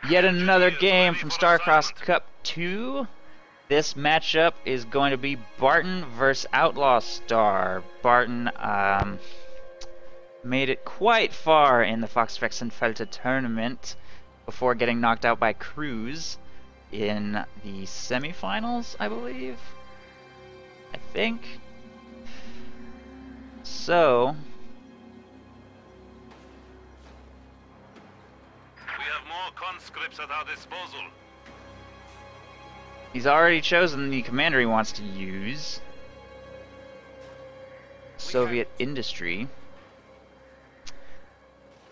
Yet another game from Starcross Cup 2. This matchup is going to be Barton versus Outlaw Star. Barton made it quite far in the Fox Vexenfelder tournament before getting knocked out by Cruz in the semifinals, I believe. I think. So we have more conscripts at our disposal. he's already chosen the commander he wants to use. Soviet Industry.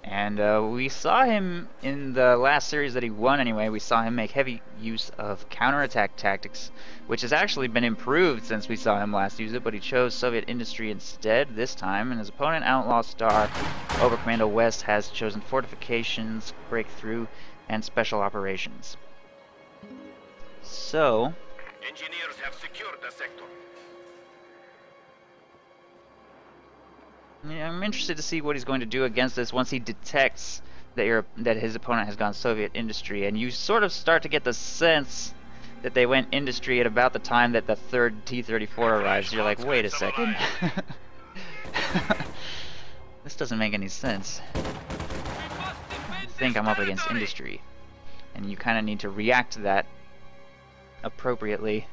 And we saw him in the last series that he won anyway, we saw him make heavy use of counterattack tactics, which has actually been improved since we saw him last use it, but he chose Soviet Industry instead this time, and his opponent, Outlaw Star, Oberkommando West, has chosen Fortifications, Breakthrough, and Special Operations. So Engineers have secured the sector. yeah, I'm interested to see what he's going to do against this once he detects that his opponent has gone Soviet Industry, and you sort of start to get the sense that they went Industry at about the time that the third T-34 arrives. You're like, wait a second. This doesn't make any sense. I think I'm up against Industry, and you kind of need to react to that appropriately.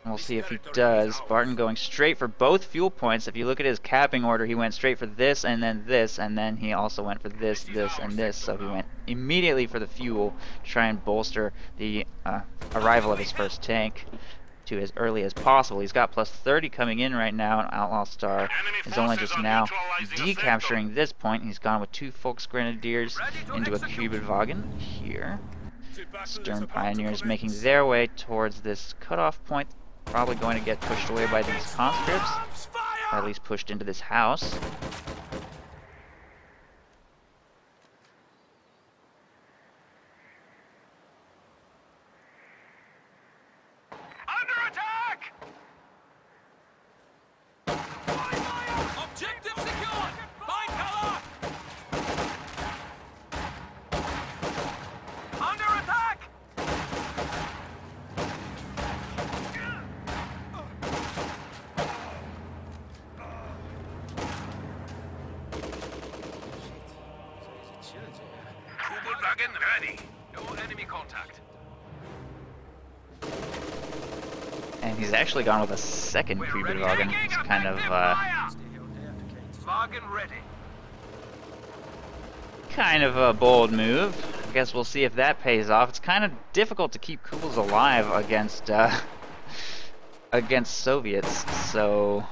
We'll see if he does. Barton going straight for both fuel points. If you look at his capping order, he went straight for this, and then he also went for this, and this. So he went immediately for the fuel to try and bolster the arrival of his first tank to as early as possible. He's got plus 30 coming in right now, and Outlaw Star is only just now decapturing this point. He's gone with 2 Volksgrenadiers into a Kübelwagen here. Stern Pioneers making their way towards this cutoff point. Probably going to get pushed away by these conscripts, or at least pushed into this house. Under attack! Objective secured! Find cover! Under attack! Kübelwagen ready. No enemy contact. And he's actually gone with a second Kübelwagen. It's kind of a bold move. I guess we'll see if that pays off. It's kind of difficult to keep Kubels alive against against Soviets. So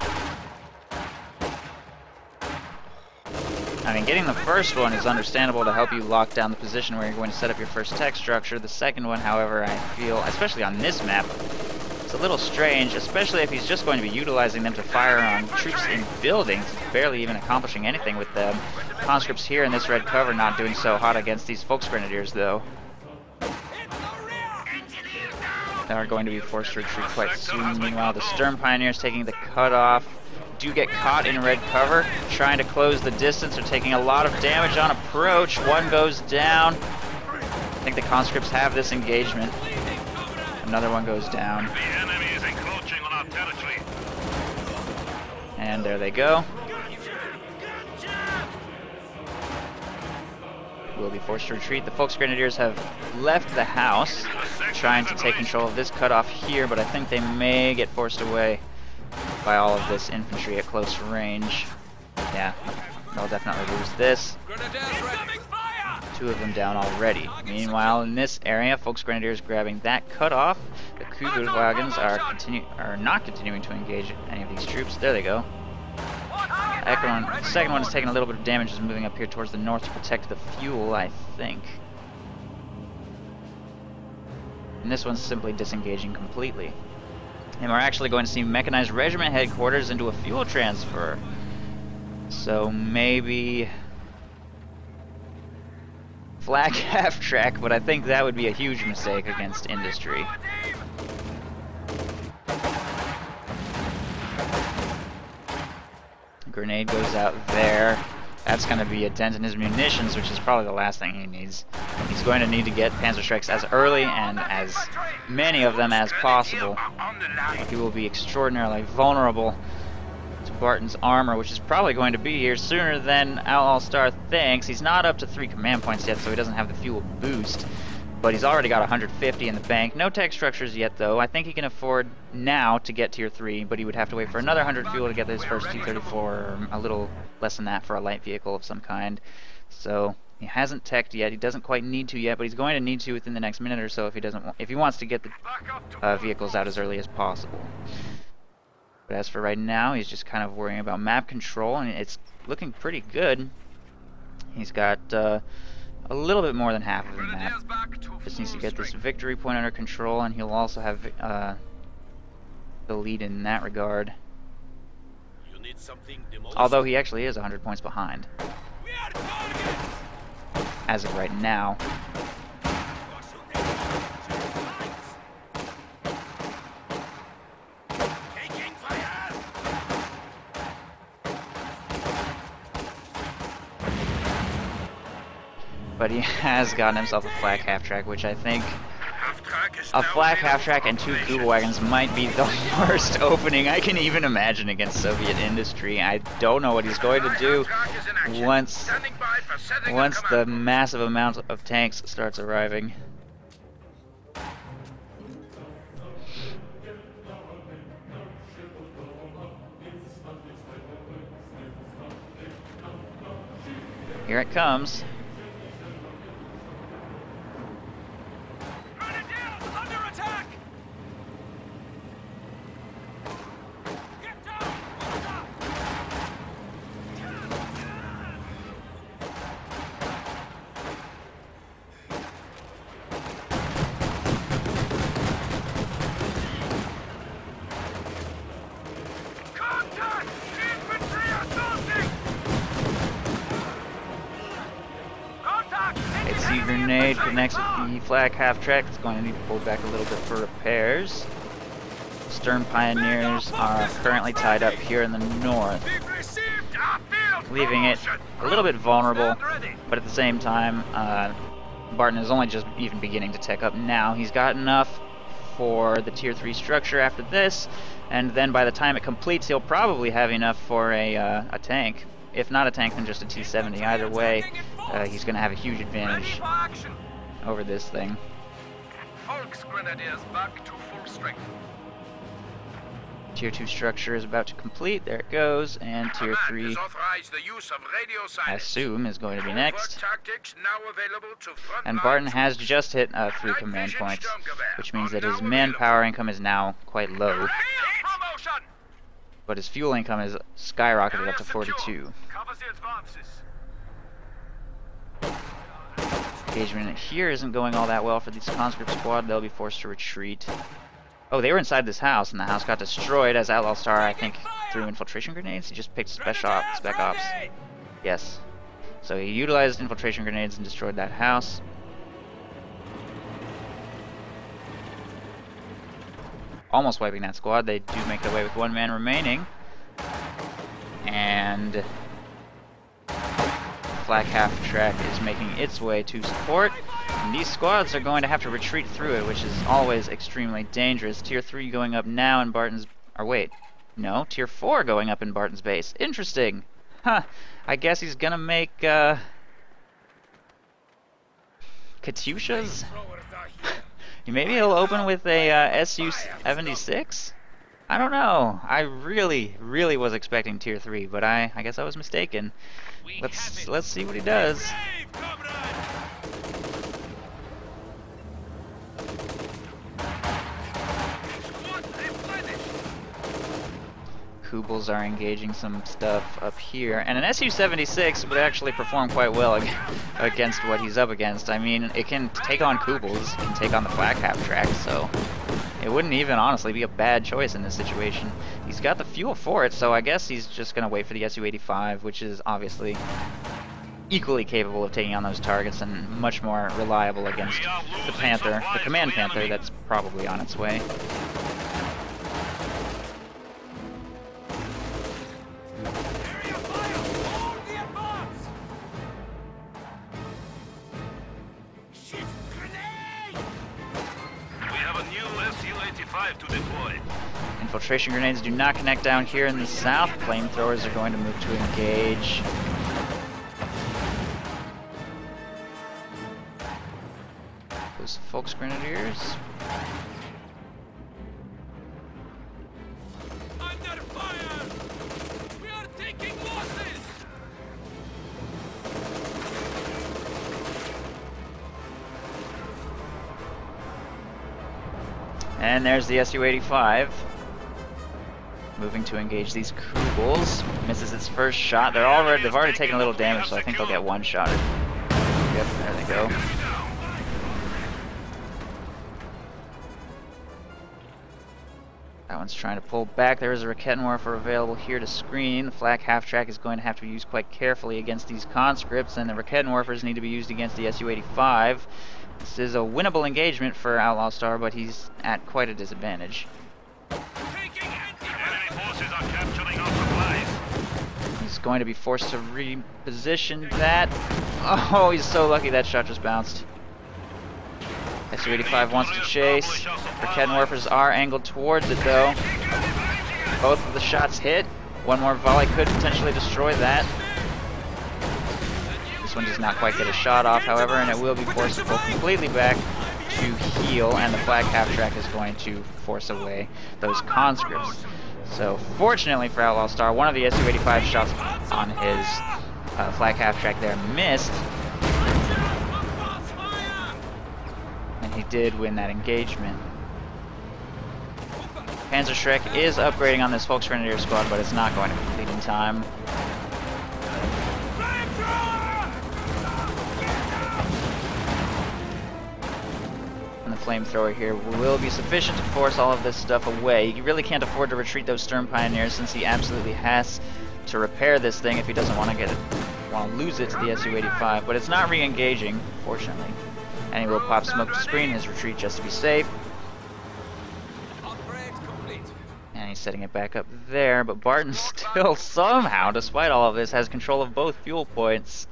I mean, getting the first one is understandable to help you lock down the position where you're going to set up your first tech structure. The second one, however, I feel, especially on this map, it's a little strange, especially if he's just going to be utilizing them to fire on troops in buildings, barely even accomplishing anything with them. Conscripts here in this red cover not doing so hot against these Volksgrenadiers, though. They are going to be forced to retreat quite soon. Meanwhile, the Stern Pioneers taking the cutoff do get caught in red cover, trying to close the distance. They're taking a lot of damage on approach. One goes down. I think the conscripts have this engagement. Another one goes down. The enemy is encroaching on our territory. And there they go. Will be forced to retreat. The Volksgrenadiers have left the house, trying to take control of this cutoff here, but I think they may get forced away by all of this infantry at close range. Yeah, they'll definitely lose this. 2 of them down already. Meanwhile, in this area, Volksgrenadiers grabbing that cutoff. The Kübelwagons are not continuing to engage any of these troops. There they go. The second one is taking a little bit of damage, is moving up here towards the north to protect the fuel, I think. And this one's simply disengaging completely. And we're actually going to see Mechanized Regiment headquarters into a fuel transfer. So maybe flag half-track, but I think that would be a huge mistake against Industry. Grenade goes out there. That's going to be a dent in his munitions, which is probably the last thing he needs. He's going to need to get Panzerschrecks as early and as many of them as possible. He will be extraordinarily vulnerable to Barton's armor, which is probably going to be here sooner than Outlaw Star thinks. He's not up to 3 command points yet, so he doesn't have the fuel boost. But he's already got 150 in the bank. No tech structures yet, though. I think he can afford now to get tier 3, but he would have to wait for another 100 fuel to get his first 234, or a little less than that for a light vehicle of some kind. So he hasn't teched yet. He doesn't quite need to yet, but he's going to need to within the next minute or so if he wants to get the vehicles out as early as possible. But as for right now, he's just kind of worrying about map control, and it's looking pretty good. He's got a little bit more than half of the map. Just needs to get this victory point under control, and he'll also have the lead in that regard. Although he actually is 100 points behind as of right now. But he has gotten himself a flak half-track, which I think a flak half-track and 2 Kubel wagons might be the worst opening I can even imagine against Soviet industry. I don't know what he's going to do once the massive amount of tanks starts arriving. Here it comes. Grenade connects with the flak half-track. It's going to need to pull back a little bit for repairs. Stern Pioneers are currently tied up here in the north, leaving it a little bit vulnerable, but at the same time, Barton is only just even beginning to tech up now. He's got enough for the tier 3 structure after this, and then by the time it completes, he'll probably have enough for a tank. If not a tank, then just a T-70. Either way, he's going to have a huge advantage over this thing. Volksgrenadiers back to full strength. Tier 2 structure is about to complete. There it goes. And Tier 3, I assume, is going to be next. And Barton has just hit 3 command points, which means that his manpower income is now quite low. But his fuel income is skyrocketed up to 42. Engagement here isn't going all that well for this conscript squad. They'll be forced to retreat. Oh, they were inside this house, and the house got destroyed as Outlaw Star, I think, threw infiltration grenades. He just picked Spec Ops. Yes. So he utilized infiltration grenades and destroyed that house. Almost wiping that squad. They do make their way with 1 man remaining. And flak half-track is making its way to support. And these squads are going to have to retreat through it, which is always extremely dangerous. Tier 3 going up now in Barton's... Or wait. No, Tier 4 going up in Barton's base. Interesting. Huh. I guess he's gonna make, Katyushas? Maybe he'll open with a Su-76? I don't know. I really was expecting Tier 3, but I guess I was mistaken. Let's see what he does. Kubels are engaging some stuff up here, and an Su-76 would actually perform quite well against what he's up against. I mean, it can take on Kubels, it can take on the flak half-track, so it wouldn't even honestly be a bad choice in this situation. He's got the fuel for it, so I guess he's just going to wait for the Su-85, which is obviously equally capable of taking on those targets and much more reliable against the Panther, the Command Panther that's probably on its way. SU-85 to deploy. Infiltration grenades do not connect down here in the south. Flamethrowers are going to move to engage. Those Volksgrenadiers. Under fire! We are taking losses! And there's the SU-85. Moving to engage these Kugels. Misses its first shot. They've already taken a little damage, so I think they'll get one shot. Yep, there they go. That one's trying to pull back. There is a Rakettenwerfer available here to screen. The flak half-track is going to have to be used quite carefully against these conscripts, and the Rakettenwerfers need to be used against the SU-85. This is a winnable engagement for Outlaw Star, but he's at quite a disadvantage. Enemy forces are capturing our supplies. He's going to be forced to reposition that. Oh, he's so lucky that shot just bounced. SU-85 wants to chase. The Rakettenwerfers are angled towards it, though. Both of the shots hit. One more volley could potentially destroy that. This one does not quite get a shot off, however, and it will be forced to pull completely back to heal, and the flag half-track is going to force away those conscripts. So, fortunately for Outlaw Star, one of the SU-85 shots on his flag half-track there missed, and he did win that engagement. Panzerschreck is upgrading on this Volksgrenadier squad, but it's not going to complete in time. And the flamethrower here will be sufficient to force all of this stuff away. He really can't afford to retreat those Sturm Pioneers, since he absolutely has to repair this thing if he doesn't want to lose it to the SU-85. But it's not re-engaging, fortunately, and he will pop smoke to screen his retreat just to be safe. And he's setting it back up there, but Barton still somehow, despite all of this, has control of both fuel points.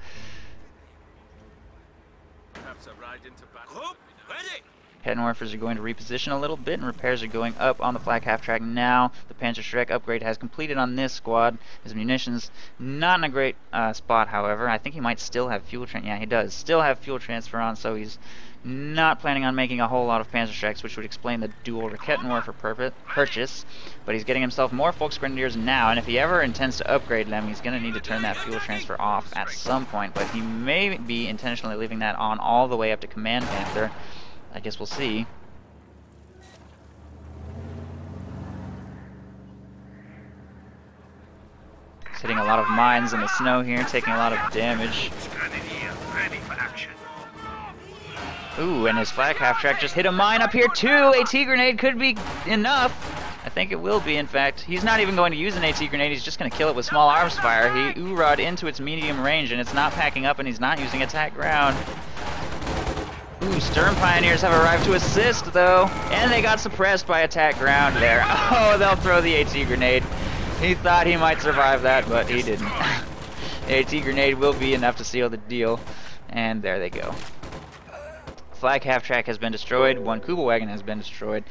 Rakettenwerfers are going to reposition a little bit, and repairs are going up on the flak half-track now. The Panzerschreck upgrade has completed on this squad. His munitions not in a great spot, however. I think he might still have fuel transfer. Yeah, he does still have fuel transfer on, so he's not planning on making a whole lot of Panzerschrecks, which would explain the dual Rakettenwerfer purchase. But he's getting himself more Volksgrenadiers now, and if he ever intends to upgrade them, he's going to need to turn that fuel transfer off at some point. But he may be intentionally leaving that on all the way up to Command Panther. I guess we'll see. He's hitting a lot of mines in the snow here, taking a lot of damage. Ooh, and his flak half-track just hit a mine up here too! AT grenade could be enough! I think it will be, in fact. He's not even going to use an AT grenade, he's just going to kill it with small arms fire. He oorah'd into its medium range, and it's not packing up, and he's not using attack ground. Ooh, Sturm Pioneers have arrived to assist, though, and they got suppressed by attack ground there. Oh, they'll throw the AT grenade. He thought he might survive that, but he didn't. The AT grenade will be enough to seal the deal, and there they go. Flag half-track has been destroyed, one Kubel wagon has been destroyed,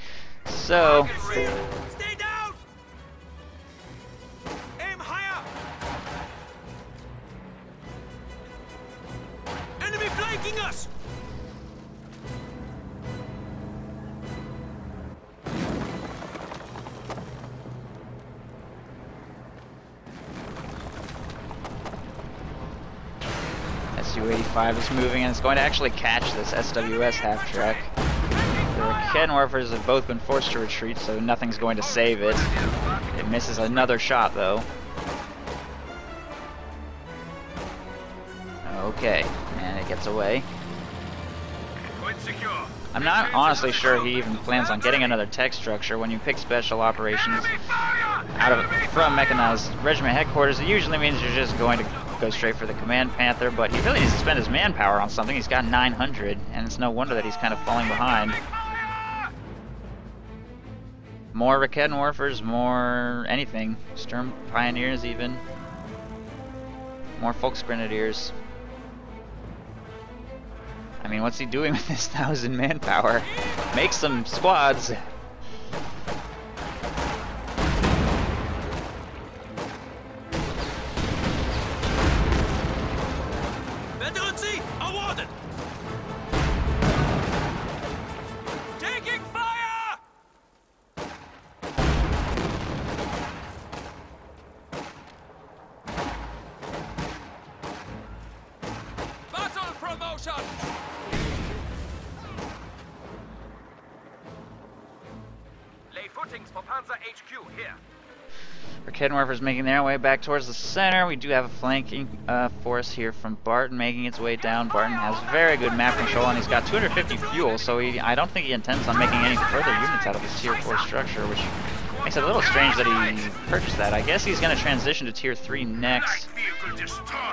so... Stay down! Aim higher! Enemy flanking us! SU-85 is moving, and it's going to actually catch this SWS half-track. The Rakettenwerfers have both been forced to retreat, so nothing's going to save it. It misses another shot, though. Okay, and it gets away. I'm not honestly sure he even plans on getting another tech structure. When you pick special operations from mechanized regiment headquarters, it usually means you're just going to go straight for the Command Panther, but he really needs to spend his manpower on something. He's got 900, and it's no wonder that he's kind of falling behind. More Rakettenwerfers, more anything. Sturm Pioneers even. More Volksgrenadiers. I mean, what's he doing with this 1,000 manpower? Make some squads. Lay footings for Panzer HQ here. Raketenwerfer's making their way back towards the center. We do have a flanking force here from Barton making its way down. Barton has very good map control, and he's got 250 fuel, so I don't think he intends on making any further units out of this tier 4 structure, which makes it a little strange that he purchased that. I guess he's going to transition to tier 3 next.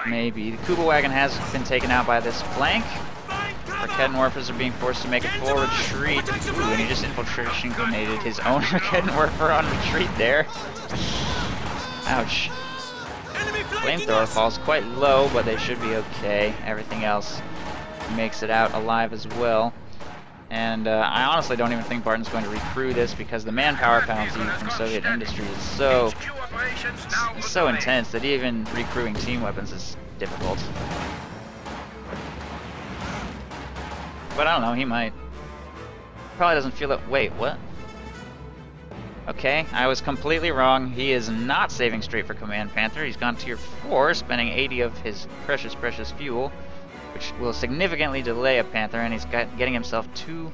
Maybe. The Kuba wagon has been taken out by this flank. Raketenwerfers are being forced to make a full retreat. Ooh, and he just infiltration grenaded his own Raketenwerfer on retreat there. Ouch. Flamethrower falls quite low, but they should be okay. Everything else makes it out alive as well. And I honestly don't even think Barton's going to recrew this because the manpower penalty from Soviet industry is so intense that even recrewing team weapons is difficult. But I don't know, he might. Probably doesn't feel it. Wait, what? Okay, I was completely wrong. He is not saving straight for Command Panther. He's gone tier 4, spending 80 of his precious fuel, which will significantly delay a Panther, and he's getting himself 2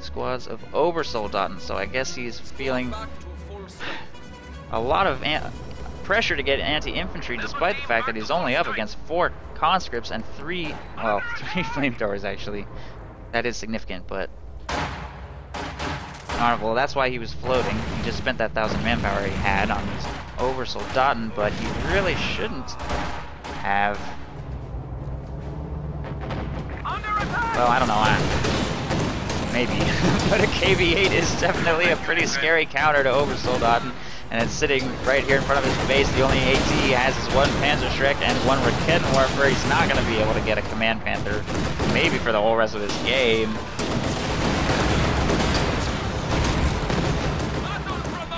squads of Obersoldaten, so I guess he's feeling a lot of pressure to get anti-infantry, despite the fact that he's only up against 4 conscripts and 3 flamethrowers, actually. That is significant, but... Alright, well, that's why he was floating. He just spent that 1,000 manpower he had on these Obersoldaten, but he really shouldn't have... Well, I don't know, maybe. But a KV-8 is definitely a pretty scary counter to Obersoldaten, and it's sitting right here in front of his base. The only AT he has is 1 Panzerschreck and 1 Raketenwerfer. He's not going to be able to get a Command Panther, maybe for the whole rest of this game.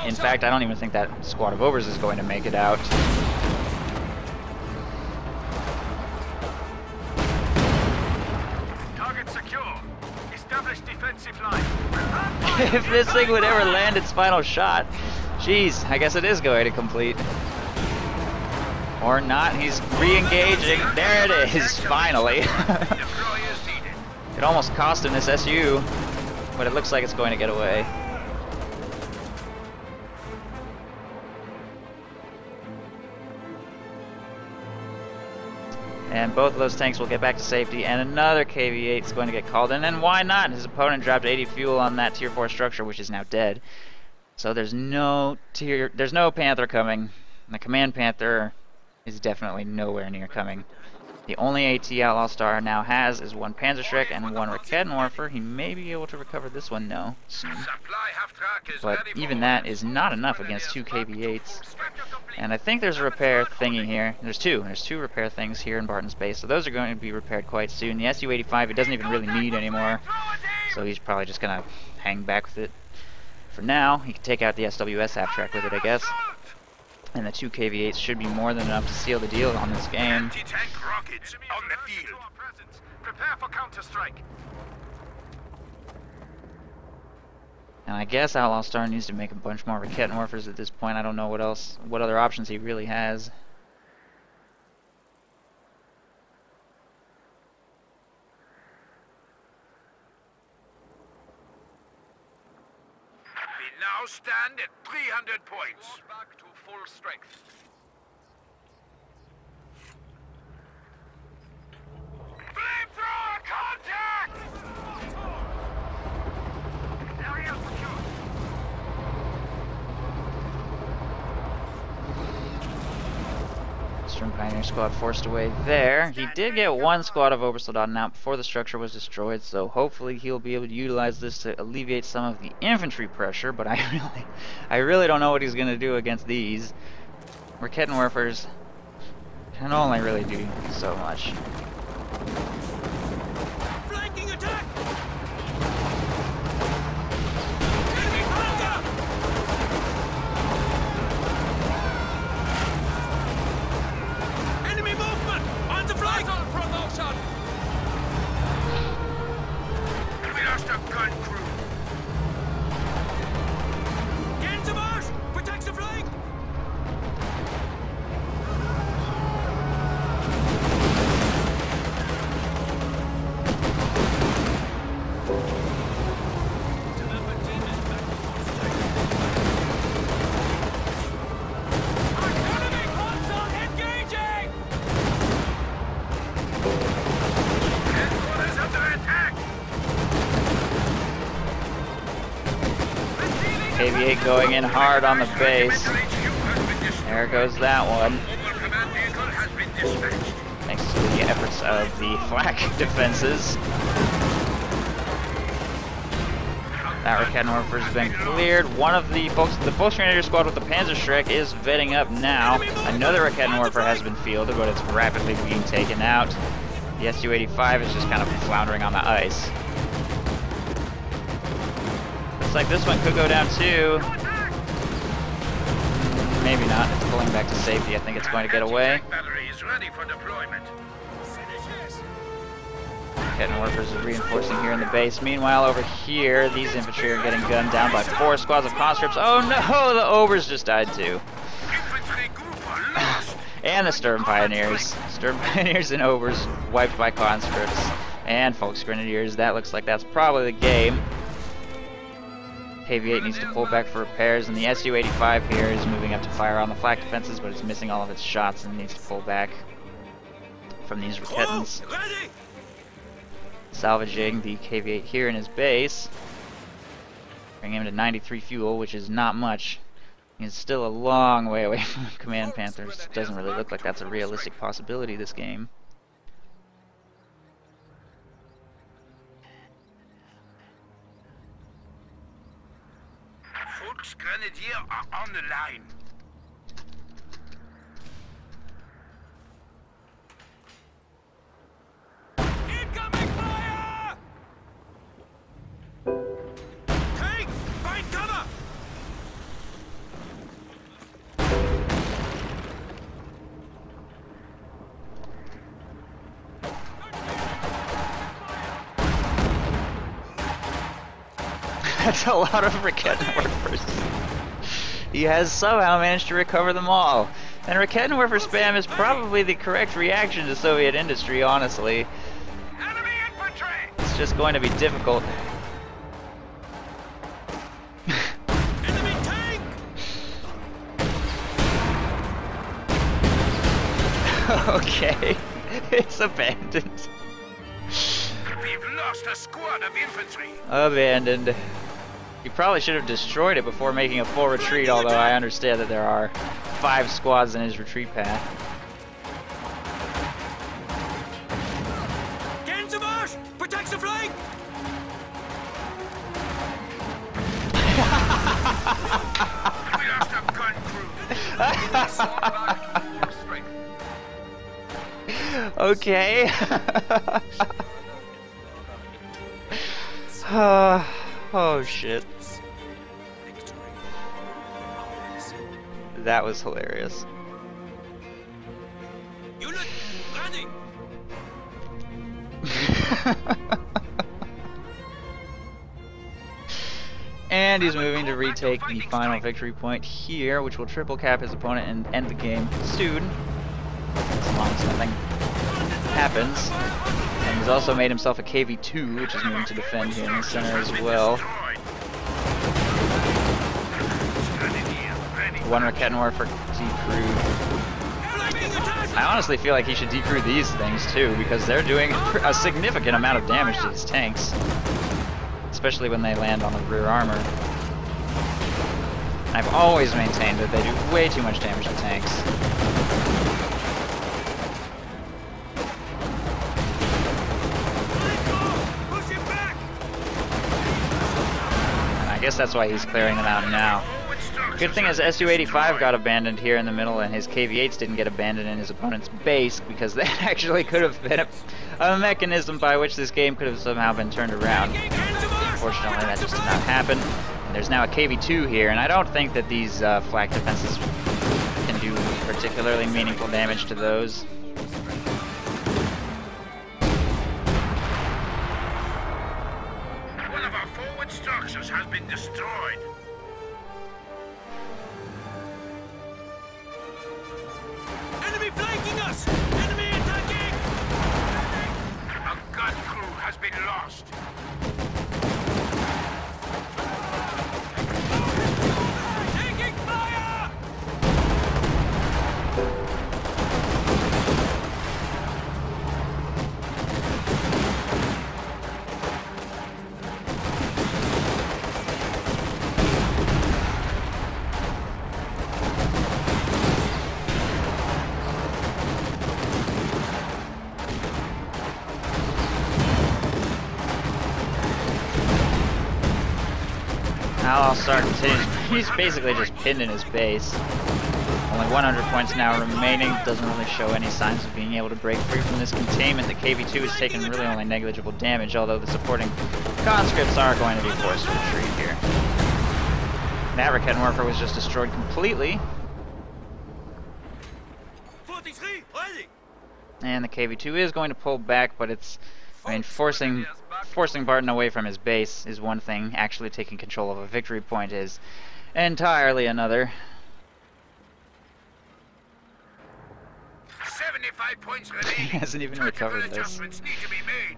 In fact, I don't even think that squad of Obers is going to make it out. Target secure. Establish defensive line. If this thing would ever land its final shot, jeez, I guess it is going to complete. Or not, he's re-engaging. There it is, finally. It almost cost him this SU, but it looks like it's going to get away. And both of those tanks will get back to safety, and another KV-8 is going to get called in, and why not? His opponent dropped 80 fuel on that tier 4 structure, which is now dead. So there's no Panther coming, and the Command Panther is definitely nowhere near coming. The only AT Outlaw Star now has is 1 Panzerschreck and 1 Raketenwerfer. He may be able to recover this one, no, soon. But even that is not enough against 2 KV-8s. And I think there's a repair thingy here. There's 2 repair things here in Barton's base, so those are going to be repaired quite soon. The Su-85 he doesn't even really need anymore, so he's probably just going to hang back with it. For now, he can take out the SWS half-track with it, I guess. And the 2 KV-8s should be more than enough to seal the deal on this game. Anti-tank rockets on the field. Prepare for counter-strike. And I guess Outlaw Star needs to make a bunch more Raketenwerfers at this point. I don't know what other options he really has. We now stand at 300 points. Back to full strength. Flamethrower contact! Area secure. Storm Pioneer squad forced away there. He did get 1 squad of Obersoldaten out before the structure was destroyed, so hopefully he'll be able to utilize this to alleviate some of the infantry pressure, but I really don't know what he's going to do against these. Raketenwerfers can only really do so much. Flanking attack! Enemy movement! On the flank! Promotion! We lost a gun crew. Gänsemarsch! Protect the flank! KV-8 going in hard on the base. There goes that one. Thanks to the efforts of the flak defenses. That Rakettenwerfer's been cleared. One of the Volksgrenadier squad with the Panzerschreck is vetting up now. Another Rakettenwerfer has been fielded, but it's rapidly being taken out. The Su-85 is just kind of floundering on the ice. Looks like this one could go down too. Maybe not. It's pulling back to safety. I think it's going to get away. Rakettenwerfers are reinforcing here in the base. Meanwhile, over here, these infantry are getting gunned down by 4 squads of conscripts. Oh no! The Obers just died too. And the Sturm Pioneers. Sturm Pioneers and Obers wiped by conscripts. And Volksgrenadiers. That looks like that's probably the game. KV-8 needs to pull back for repairs, and the Su-85 here is moving up to fire on the flak defenses, but it's missing all of its shots and needs to pull back from these Rakettens. Salvaging the KV-8 here in his base. Bring him to 93 fuel, which is not much. He's still a long way away from Command Panthers. Doesn't really look like that's a realistic possibility this game. Volksgrenadier are on the line. Incoming fire! Take! Find cover! That's a lot of Rakettenwerfers. He has somehow managed to recover them all. And Rakettenwerfer spam is probably the correct reaction to Soviet industry, honestly. Enemy infantry! It's just going to be difficult. Enemy tank! Okay. It's abandoned. We've lost a squad of infantry. Abandoned. You probably should have destroyed it before making a full retreat, although I understand that there are 5 squads in his retreat path. Gänsemarsch! Protect the flank! We lost a gun crew. Okay. Oh shit. That was hilarious. Unit ready. And he's moving to retake the final victory point here, which will triple cap his opponent and end the game soon, as long as nothing happens. And he's also made himself a KV-2, which is moving to defend here in the center as well. One Rakettenwerfer decrewed. I honestly feel like he should decrew these things too, because they're doing a significant amount of damage to his tanks, especially when they land on the rear armor. And I've always maintained that they do way too much damage to tanks. And I guess that's why he's clearing them out now. Good thing is Su-85 got abandoned here in the middle, and his KV-8s didn't get abandoned in his opponent's base, because that actually could have been a mechanism by which this game could have somehow been turned around. Unfortunately, that just did not happen. And there's now a KV-2 here, and I don't think that these flak defenses can do particularly meaningful damage to those. One of our forward structures has been destroyed. Enemy flanking us! Enemy attacking! A gun crew has been lost. Taking fire! Outlaw Star continues. He's basically just pinned in his base. Only 100 points now remaining. Doesn't really show any signs of being able to break free from this containment. The KV-2 is taking really only negligible damage, although the supporting conscripts are going to be forced to retreat here. Maverick Head Morpher was just destroyed completely. And the KV-2 is going to pull back, but it's, I mean, forcing Barton away from his base is one thing. Actually taking control of a victory point is entirely another. 75 points remaining. He hasn't even recovered this. Adjustments need to be made.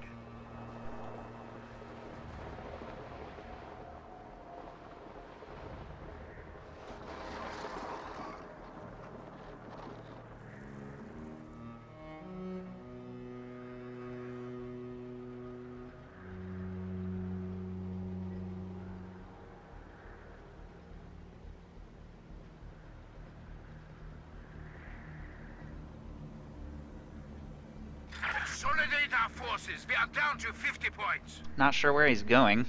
Consolidate our forces. We are down to 50 points. Not sure where he's going.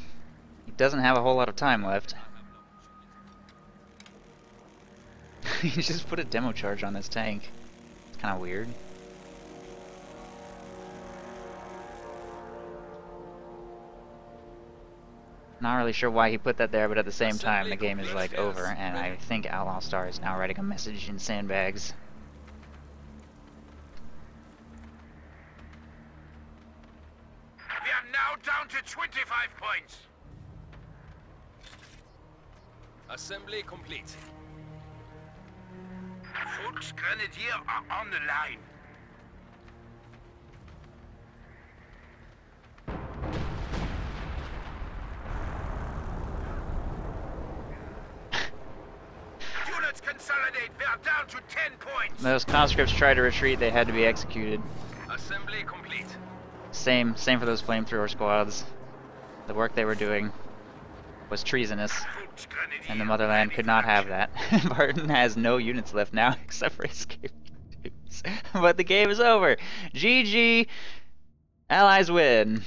He doesn't have a whole lot of time left. He just put a demo charge on this tank. It's kind of weird. Not really sure why he put that there, but at the same time, the game is like over, and I think Outlaw Star is now writing a message in sandbags. We are now down to 25 points. Assembly complete. Volksgrenadier are on the line. Units consolidate. We are down to 10 points. Those conscripts tried to retreat, they had to be executed. Assembly complete. Same for those flamethrower squads. The work they were doing was treasonous, and the motherland could not have that. Barton has no units left now except for his KV-2s. But the game is over. GG. Allies win.